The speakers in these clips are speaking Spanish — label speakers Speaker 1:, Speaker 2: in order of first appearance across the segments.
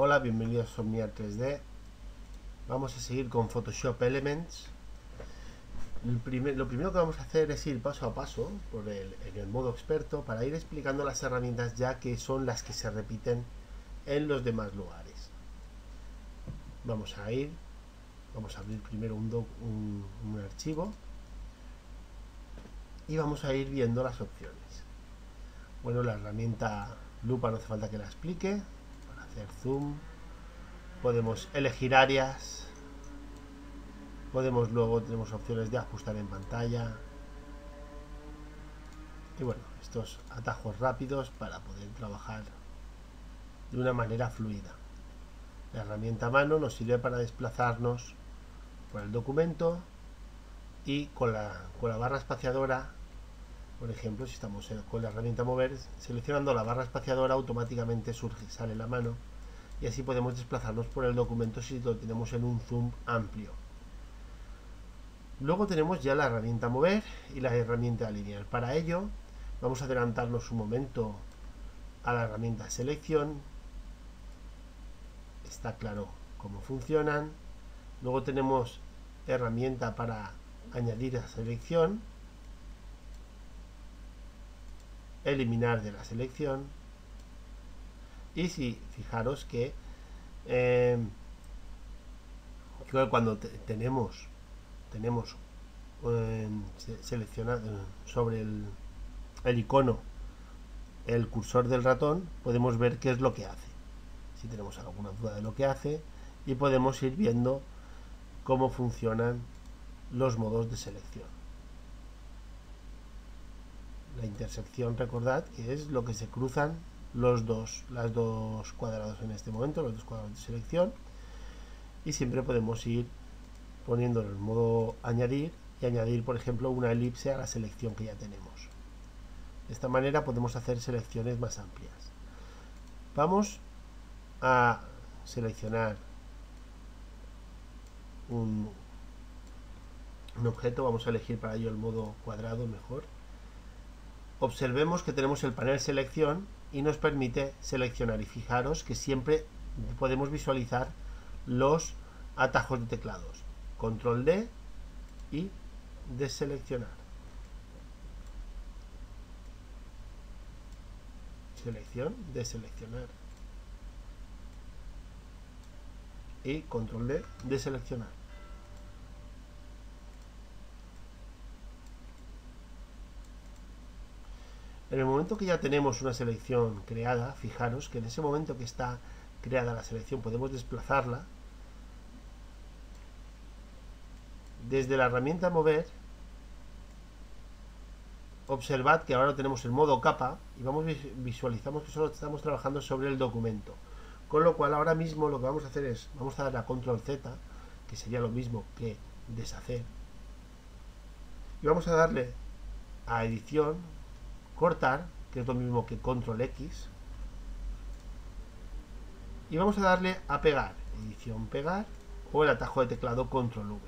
Speaker 1: Hola, bienvenidos a Omniart 3D. Vamos a seguir con Photoshop Elements. Lo primero que vamos a hacer es ir paso a paso en el modo experto para ir explicando las herramientas, ya que son las que se repiten en los demás lugares. Vamos a abrir primero un archivo y vamos a ir viendo las opciones. Bueno, la herramienta lupa no hace falta que la explique. Para hacer zoom podemos elegir áreas, tenemos opciones de ajustar en pantalla y bueno, estos atajos rápidos para poder trabajar de una manera fluida. La herramienta mano nos sirve para desplazarnos por el documento y con la barra espaciadora. Por ejemplo, si estamos con la herramienta mover, seleccionando la barra espaciadora automáticamente sale la mano y así podemos desplazarnos por el documento si lo tenemos en un zoom amplio. Luego tenemos ya la herramienta mover y la herramienta alinear. Para ello vamos a adelantarnos un momento a la herramienta selección. Está claro cómo funcionan. Luego tenemos herramienta para añadir a selección, eliminar de la selección, y si fijaros que cuando tenemos seleccionado sobre el icono el cursor del ratón, podemos ver qué es lo que hace, si tenemos alguna duda de lo que hace, y podemos ir viendo cómo funcionan los modos de selección. La intersección, recordad que es lo que se cruzan los dos cuadrados en este momento, los dos cuadrados de selección, y siempre podemos ir poniendo en el modo añadir y añadir, por ejemplo, una elipse a la selección que ya tenemos. De esta manera podemos hacer selecciones más amplias. Vamos a seleccionar un objeto, vamos a elegir para ello el modo cuadrado mejor. Observemos que tenemos el panel selección y nos permite seleccionar, y fijaros que siempre podemos visualizar los atajos de teclados. Control D y deseleccionar. Selección, deseleccionar. Y control D, deseleccionar. En el momento que ya tenemos una selección creada, fijaros que en ese momento que está creada la selección podemos desplazarla. Desde la herramienta mover, observad que ahora tenemos el modo capa y visualizamos que solo estamos trabajando sobre el documento. Con lo cual ahora mismo lo que vamos a hacer es, vamos a dar a control Z, que sería lo mismo que deshacer, y vamos a darle a edición, cortar, que es lo mismo que control X, y vamos a darle a pegar, edición pegar, o el atajo de teclado control V.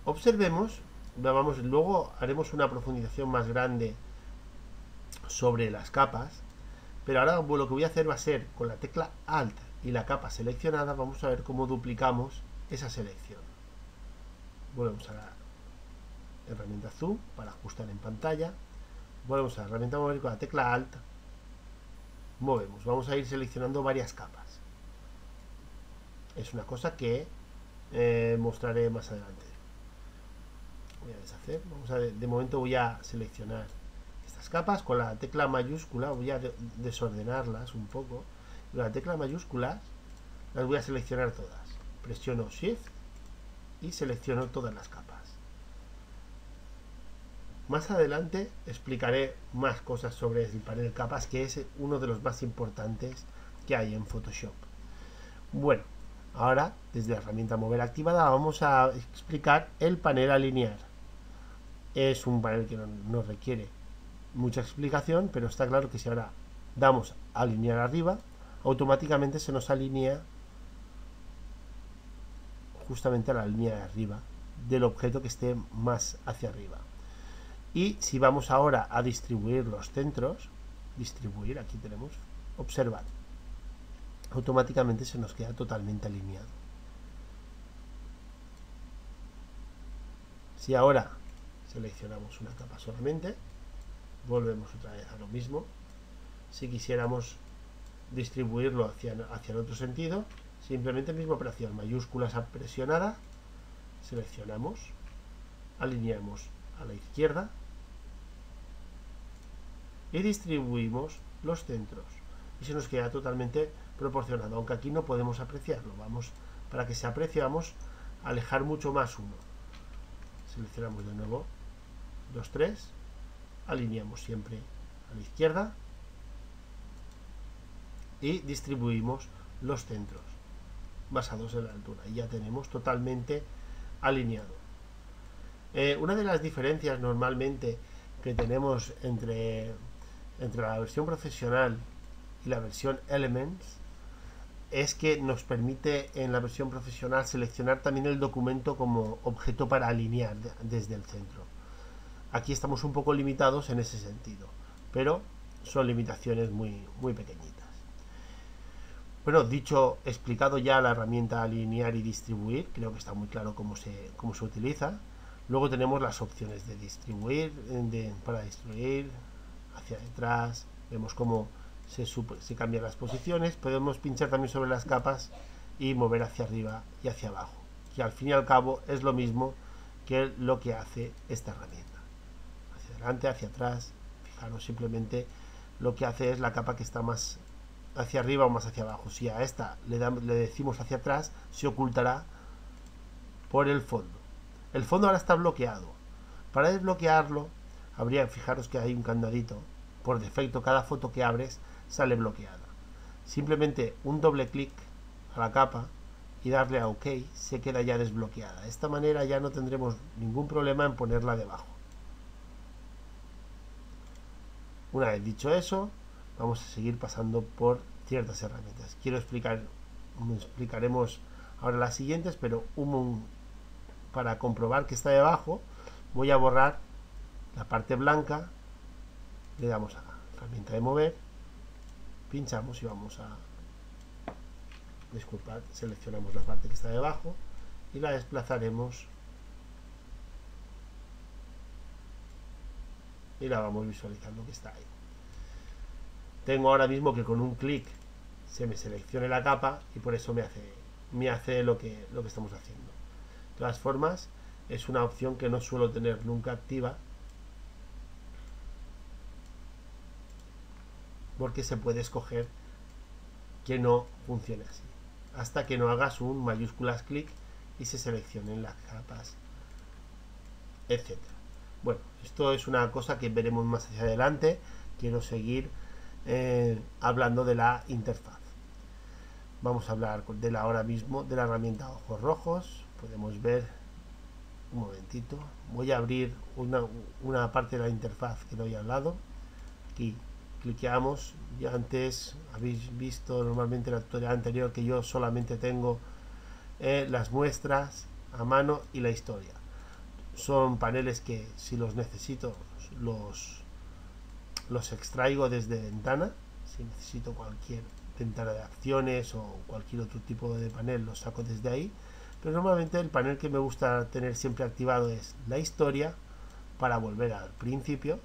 Speaker 1: Observemos, luego haremos una profundización más grande sobre las capas, pero ahora lo que voy a hacer va a ser con la tecla Alt y la capa seleccionada, vamos a ver cómo duplicamos esa selección. Volvemos a la herramienta zoom para ajustar en pantalla, volvemos a la herramienta mover, con la tecla Alt movemos, vamos a ir seleccionando varias capas. Es una cosa que mostraré más adelante. Voy a deshacer, de momento voy a seleccionar estas capas con la tecla mayúscula, voy a desordenarlas un poco, con la tecla mayúscula las voy a seleccionar todas, presiono Shift y selecciono todas las capas. Más adelante explicaré más cosas sobre el panel capas, que es uno de los más importantes que hay en Photoshop. Bueno, ahora desde la herramienta mover activada vamos a explicar el panel alinear. Es un panel que no requiere mucha explicación, pero está claro que si ahora damos a alinear arriba, automáticamente se nos alinea justamente a la línea de arriba del objeto que esté más hacia arriba. Y si vamos ahora a distribuir los centros, distribuir, aquí tenemos, observad, automáticamente se nos queda totalmente alineado. Si ahora seleccionamos una capa solamente, volvemos otra vez a lo mismo. Si quisiéramos distribuirlo hacia el otro sentido, simplemente misma operación, mayúsculas presionada, seleccionamos, alineamos a la izquierda y distribuimos los centros, y se nos queda totalmente proporcionado, aunque aquí no podemos apreciarlo. Para que se aprecie, vamos a alejar mucho más uno. Seleccionamos de nuevo los tres, alineamos siempre a la izquierda y distribuimos los centros basados en la altura, y ya tenemos totalmente alineado. Una de las diferencias normalmente que tenemos entre la versión profesional y la versión Elements es que nos permite en la versión profesional seleccionar también el documento como objeto para alinear desde el centro. Aquí estamos un poco limitados en ese sentido, pero son limitaciones muy, muy pequeñitas. Bueno, explicado ya la herramienta alinear y distribuir, creo que está muy claro cómo se utiliza. Luego tenemos las opciones de distribuir, para distribuir hacia detrás, vemos cómo se cambian las posiciones. Podemos pinchar también sobre las capas y mover hacia arriba y hacia abajo, que al fin y al cabo es lo mismo que lo que hace esta herramienta. Hacia adelante, hacia atrás. Fijaros, simplemente lo que hace es la capa que está más hacia arriba o más hacia abajo. Si a esta le decimos hacia atrás, se ocultará por el fondo. El fondo ahora está bloqueado. Para desbloquearlo, fijaros que hay un candadito. Por defecto, cada foto que abres sale bloqueada. Simplemente un doble clic a la capa y darle a OK, se queda ya desbloqueada. De esta manera ya no tendremos ningún problema en ponerla debajo. Una vez dicho eso, vamos a seguir pasando por ciertas herramientas. Explicaremos ahora las siguientes, pero para comprobar que está debajo, voy a borrar la parte blanca, le damos a la herramienta de mover, pinchamos y vamos a seleccionamos la parte que está debajo y la desplazaremos y la vamos visualizando que está ahí. Tengo ahora mismo que con un clic se me seleccione la capa y por eso me hace lo que estamos haciendo. De todas formas, es una opción que no suelo tener nunca activa, porque se puede escoger que no funcione así, hasta que no hagas un mayúsculas clic y se seleccionen las capas, etc. Bueno, esto es una cosa que veremos más hacia adelante. Quiero seguir hablando de la interfaz. Vamos a hablar ahora mismo de la herramienta ojos rojos. Podemos ver, un momentito, voy a abrir una parte de la interfaz que no he hablado. Aquí cliqueamos. Ya antes habéis visto normalmente en la tutorial anterior que yo solamente tengo las muestras a mano y la historia. Son paneles que, si los necesito, los extraigo desde ventana. Si necesito cualquier ventana de acciones o cualquier otro tipo de panel, lo saco desde ahí. Pero normalmente el panel que me gusta tener siempre activado es la historia, para volver al principio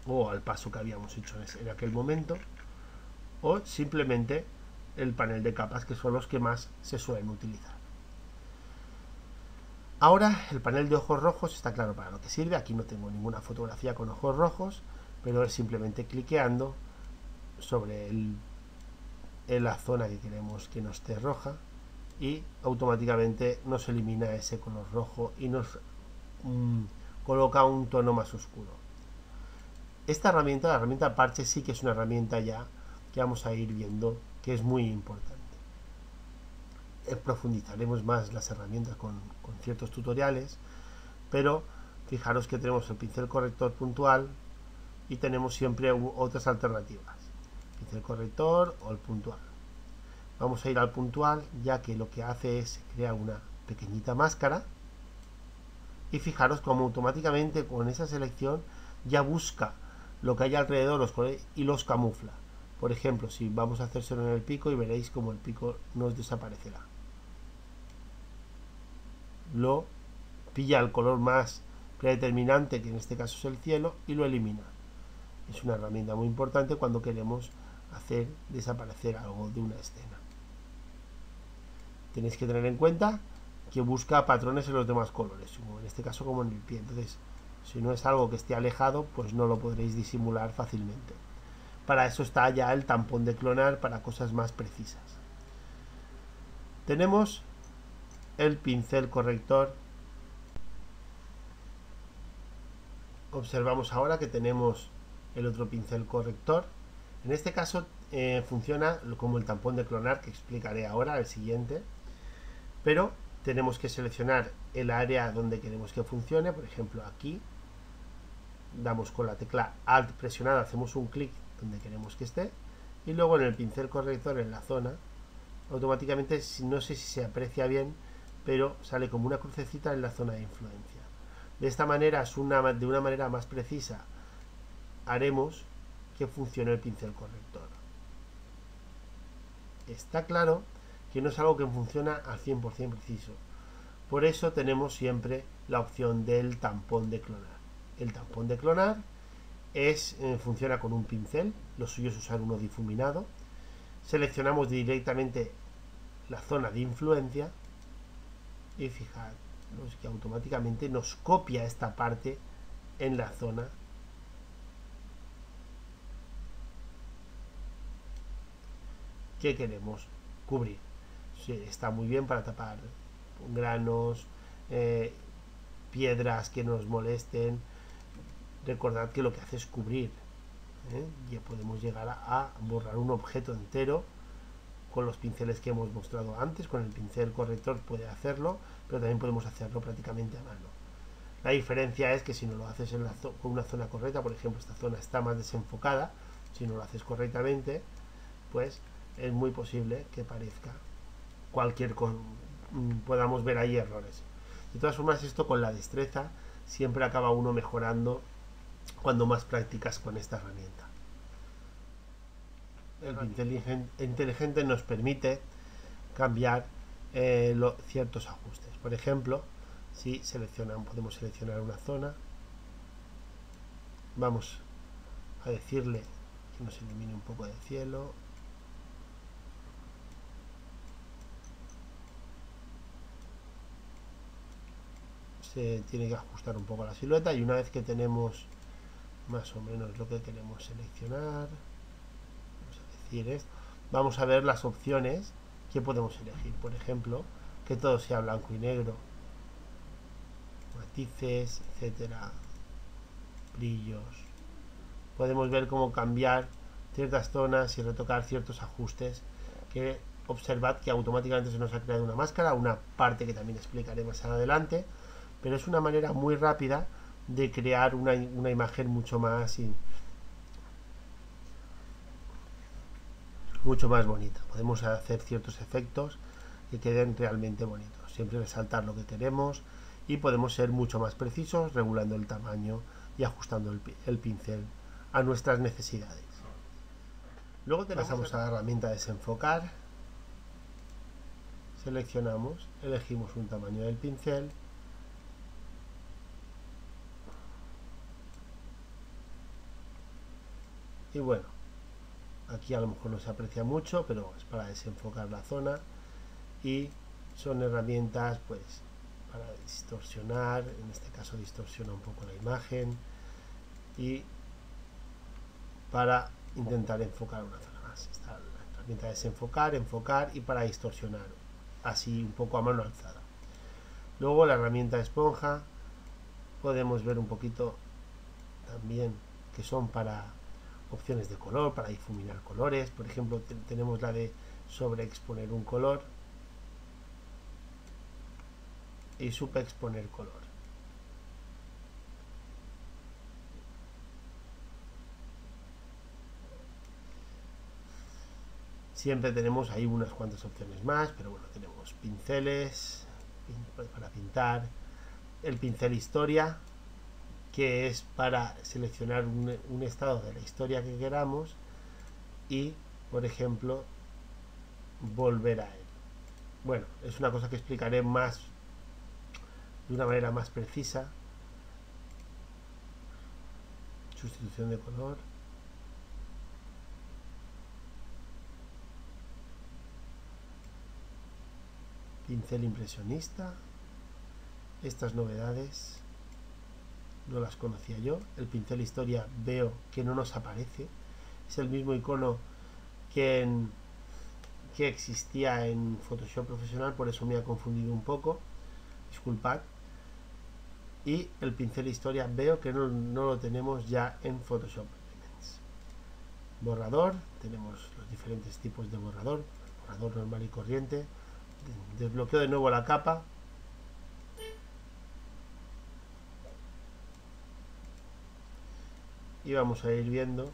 Speaker 1: o al paso que habíamos hecho en aquel momento, o simplemente el panel de capas, que son los que más se suelen utilizar. Ahora el panel de ojos rojos está claro para lo que sirve. Aquí no tengo ninguna fotografía con ojos rojos, pero es simplemente cliqueando sobre la zona que queremos que no esté roja y automáticamente nos elimina ese color rojo y nos coloca un tono más oscuro. Esta herramienta, la herramienta parche, sí que es una herramienta ya que vamos a ir viendo que es muy importante. Profundizaremos más las herramientas con ciertos tutoriales, pero fijaros que tenemos el pincel corrector puntual y tenemos siempre otras alternativas, pincel corrector o el puntual. Vamos a ir al puntual, ya que lo que hace es crear una pequeñita máscara, y fijaros como automáticamente con esa selección ya busca lo que hay alrededor y los camufla. Por ejemplo, si vamos a hacérselo en el pico y veréis como el pico nos desaparecerá. Lo pilla el color más predeterminante, que en este caso es el cielo, y lo elimina. Es una herramienta muy importante cuando queremos hacer desaparecer algo de una escena. Tenéis que tener en cuenta que busca patrones en los demás colores, como en este caso como en el pie. Entonces, si no es algo que esté alejado, pues no lo podréis disimular fácilmente. Para eso está ya el tampón de clonar para cosas más precisas. Tenemos el pincel corrector. Observamos ahora que tenemos el otro pincel corrector. En este caso funciona como el tampón de clonar, que explicaré ahora, el siguiente. Pero tenemos que seleccionar el área donde queremos que funcione. Por ejemplo, aquí damos con la tecla Alt presionada, hacemos un clic donde queremos que esté, y luego en el pincel corrector, en la zona, automáticamente, no sé si se aprecia bien, pero sale como una crucecita en la zona de influencia. De esta manera, de una manera más precisa, haremos que funcione el pincel corrector. Está claro que no es algo que funciona al 100% preciso. Por eso tenemos siempre la opción del tampón de clonar. El tampón de clonar funciona con un pincel, lo suyo es usar uno difuminado. Seleccionamos directamente la zona de influencia y fijaros que automáticamente nos copia esta parte en la zona que queremos cubrir. Sí, está muy bien para tapar granos, piedras que nos molesten. Recordad que lo que hace es cubrir. Ya podemos llegar a borrar un objeto entero con los pinceles que hemos mostrado antes. Con el pincel corrector puede hacerlo, pero también podemos hacerlo prácticamente a mano. La diferencia es que si no lo haces con una zona correcta, por ejemplo, esta zona está más desenfocada, si no lo haces correctamente, pues es muy posible que parezca cualquier cosa, podamos ver ahí errores. De todas formas, esto con la destreza siempre acaba uno mejorando cuando más practicas con esta herramienta. El pincel inteligente nos permite cambiar ciertos ajustes. Por ejemplo, si podemos seleccionar una zona, vamos a decirle que nos elimine un poco de cielo. Se tiene que ajustar un poco la silueta, y una vez que tenemos más o menos lo que queremos seleccionar, vamos a decir esto, vamos a ver las opciones que podemos elegir. Por ejemplo, que todo sea blanco y negro, matices, etcétera, brillos. Podemos ver cómo cambiar ciertas zonas y retocar ciertos ajustes, que observad que automáticamente se nos ha creado una máscara, una parte que también explicaré más adelante, pero es una manera muy rápida de crear una imagen mucho más bonita. Podemos hacer ciertos efectos que queden realmente bonitos, siempre resaltar lo que queremos, y podemos ser mucho más precisos regulando el tamaño y ajustando el pincel a nuestras necesidades. Luego pasamos a la herramienta desenfocar, seleccionamos, elegimos un tamaño del pincel, y bueno, aquí a lo mejor no se aprecia mucho, pero es para desenfocar la zona, y son herramientas pues para distorsionar. En este caso distorsiona un poco la imagen, y para intentar enfocar una zona más. Está la herramienta de desenfocar, enfocar y para distorsionar, así un poco a mano alzada. Luego la herramienta de esponja, podemos ver un poquito también que son para opciones de color, para difuminar colores. Por ejemplo, tenemos la de sobreexponer un color y subexponer color. Siempre tenemos ahí unas cuantas opciones más, pero bueno, tenemos pinceles para pintar, el pincel historia, que es para seleccionar un estado de la historia que queramos, y, por ejemplo, volver a él. Bueno, es una cosa que explicaré más de una manera más precisa. Sustitución de color. Pincel impresionista. Estas novedades no las conocía yo. El pincel historia veo que no nos aparece. Es el mismo icono que existía en Photoshop profesional, por eso me ha confundido un poco. Disculpad. Y el pincel historia veo que no lo tenemos ya en Photoshop Elements. Borrador, tenemos los diferentes tipos de borrador. Borrador normal y corriente. Desbloqueo de nuevo la capa. Y vamos a ir viendo.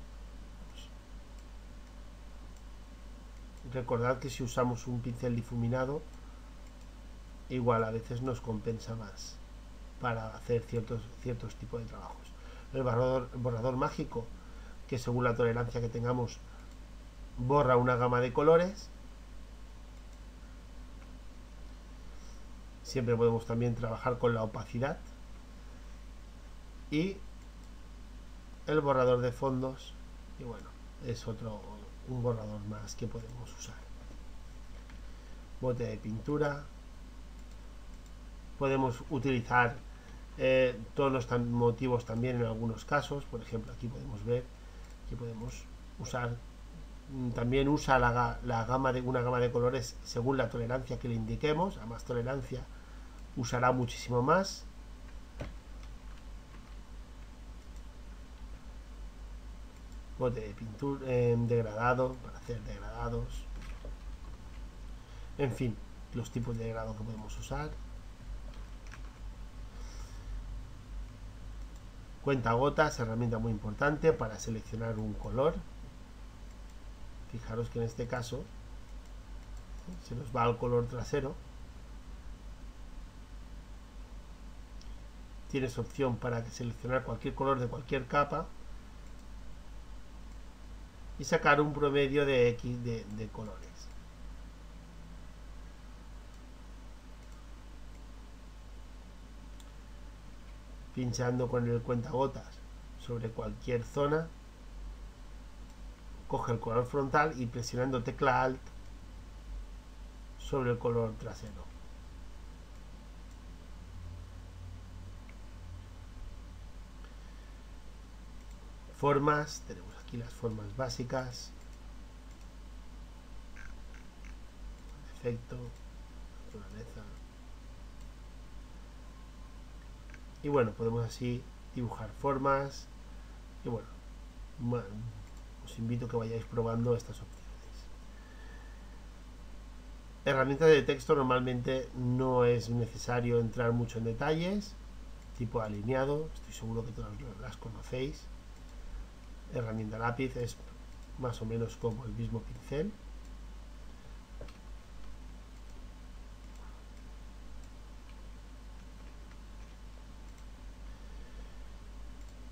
Speaker 1: Recordad que si usamos un pincel difuminado, igual a veces nos compensa más para hacer ciertos tipos de trabajos. El borrador mágico, que según la tolerancia que tengamos, borra una gama de colores. Siempre podemos también trabajar con la opacidad. Y el borrador de fondos, y bueno, es un borrador más que podemos usar. Bote de pintura. Podemos utilizar tonos motivos también en algunos casos. Por ejemplo, aquí podemos ver que podemos usar, también usa una gama de colores según la tolerancia que le indiquemos. A más tolerancia usará muchísimo más. Bote de pintura, degradado, para hacer degradados. En fin, los tipos de degradado que podemos usar. Cuentagotas, herramienta muy importante para seleccionar un color. Fijaros que en este caso se nos va al color trasero. Tienes opción para seleccionar cualquier color de cualquier capa y sacar un promedio de X de colores. Pinchando con el cuentagotas sobre cualquier zona, coge el color frontal y presionando tecla Alt sobre el color trasero. Formas, tenemos aquí las formas básicas, efecto, naturaleza. Y bueno, podemos así dibujar formas. Y bueno, os invito a que vayáis probando estas opciones. Herramientas de texto, normalmente no es necesario entrar mucho en detalles. Tipo alineado, estoy seguro que todas las conocéis. Herramienta lápiz, es más o menos como el mismo pincel.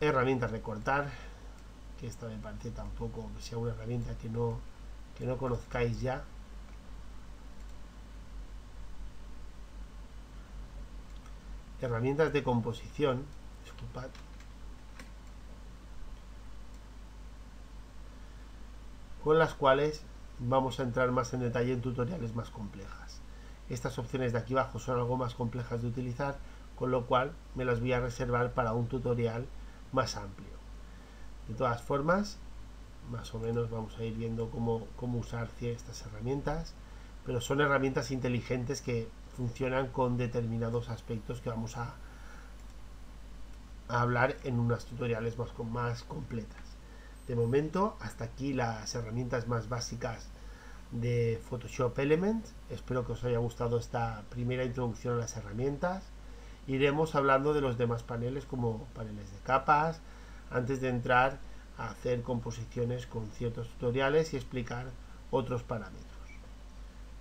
Speaker 1: Herramienta recortar, que esta me parece tampoco que sea una herramienta que no conozcáis ya. Herramientas de composición, disculpad. Con las cuales vamos a entrar más en detalle en tutoriales más complejas. Estas opciones de aquí abajo son algo más complejas de utilizar, con lo cual me las voy a reservar para un tutorial más amplio. De todas formas, más o menos vamos a ir viendo cómo usar estas herramientas, pero son herramientas inteligentes que funcionan con determinados aspectos que vamos a hablar en unos tutoriales más completas. De momento, hasta aquí las herramientas más básicas de Photoshop Elements. Espero que os haya gustado esta primera introducción a las herramientas. Iremos hablando de los demás paneles, como paneles de capas, antes de entrar a hacer composiciones con ciertos tutoriales y explicar otros parámetros.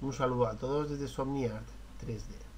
Speaker 1: Un saludo a todos desde SomniArt 3D.